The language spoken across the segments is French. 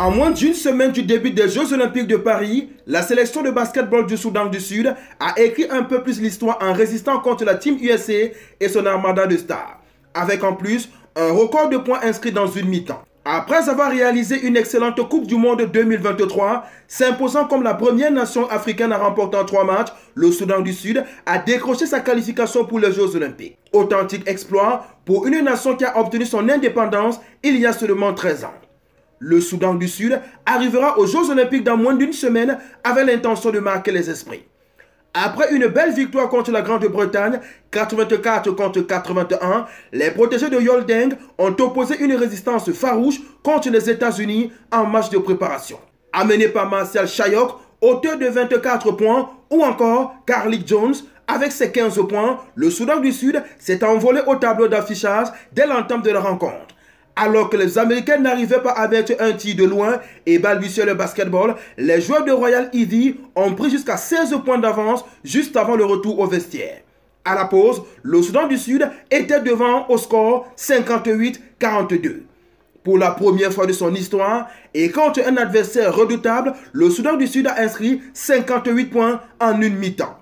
En moins d'une semaine du début des Jeux Olympiques de Paris, la sélection de basketball du Soudan du Sud a écrit un peu plus l'histoire en résistant contre la Team USA et son armada de stars, avec en plus un record de points inscrits dans une mi-temps. Après avoir réalisé une excellente Coupe du Monde 2023, s'imposant comme la première nation africaine à remporter 3 matchs, le Soudan du Sud a décroché sa qualification pour les Jeux Olympiques. Authentique exploit pour une nation qui a obtenu son indépendance il y a seulement 13 ans. Le Soudan du Sud arrivera aux Jeux Olympiques dans moins d'une semaine avec l'intention de marquer les esprits. Après une belle victoire contre la Grande-Bretagne, 84 contre 81, les protégés de Yoldeng ont opposé une résistance farouche contre les États-Unis en match de préparation. Amené par Martial Chayok, auteur de 24 points, ou encore Carlik Jones, avec ses 15 points, le Soudan du Sud s'est envolé au tableau d'affichage dès l'entame de la rencontre. Alors que les Américains n'arrivaient pas à mettre un tir de loin et balbutiaient le basketball, les joueurs de Royal Easy ont pris jusqu'à 16 points d'avance juste avant le retour au vestiaire. À la pause, le Soudan du Sud était devant au score 58-42. Pour la première fois de son histoire, et contre un adversaire redoutable, le Soudan du Sud a inscrit 58 points en une mi-temps.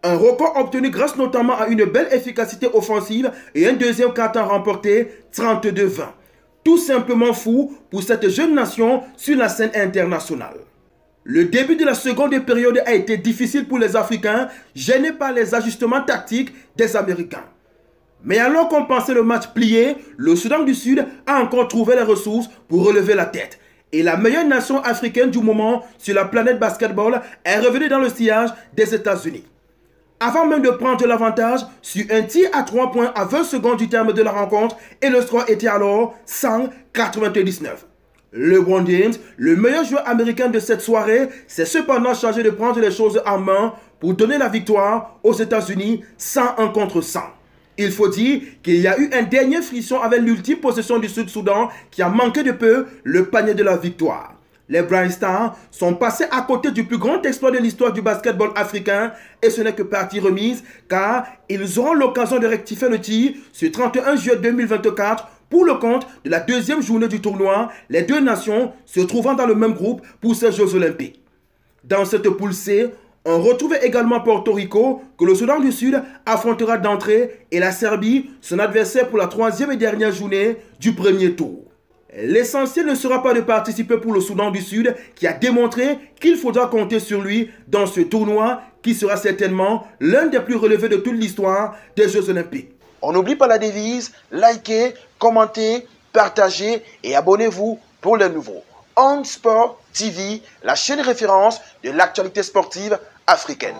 Un record obtenu grâce notamment à une belle efficacité offensive et un deuxième quart-temps remporté 32-20. Tout simplement fou pour cette jeune nation sur la scène internationale. Le début de la seconde période a été difficile pour les Africains, gênés par les ajustements tactiques des Américains. Mais alors qu'on pensait le match plié, le Soudan du Sud a encore trouvé les ressources pour relever la tête. Et la meilleure nation africaine du moment sur la planète basketball est revenue dans le sillage des États-Unis. Avant même de prendre l'avantage sur un tir à 3 points à 20 secondes du terme de la rencontre et le score était alors 100-99. LeBron James, le meilleur joueur américain de cette soirée, s'est cependant chargé de prendre les choses en main pour donner la victoire aux États-Unis 101 contre 100. Il faut dire qu'il y a eu un dernier frisson avec l'ultime possession du Sud-Soudan qui a manqué de peu le panier de la victoire. Les Bright Stars sont passés à côté du plus grand exploit de l'histoire du basketball africain et ce n'est que partie remise car ils auront l'occasion de rectifier le tir ce 31 juillet 2024 pour le compte de la deuxième journée du tournoi, les deux nations se trouvant dans le même groupe pour ces Jeux Olympiques. Dans cette poule C, on retrouve également Porto Rico que le Soudan du Sud affrontera d'entrée et la Serbie, son adversaire pour la troisième et dernière journée du premier tour. L'essentiel ne sera pas de participer pour le Soudan du Sud qui a démontré qu'il faudra compter sur lui dans ce tournoi qui sera certainement l'un des plus relevés de toute l'histoire des Jeux Olympiques. On n'oublie pas la devise, likez, commentez, partagez et abonnez-vous pour les nouveaux. On Sport TV, la chaîne référence de l'actualité sportive africaine.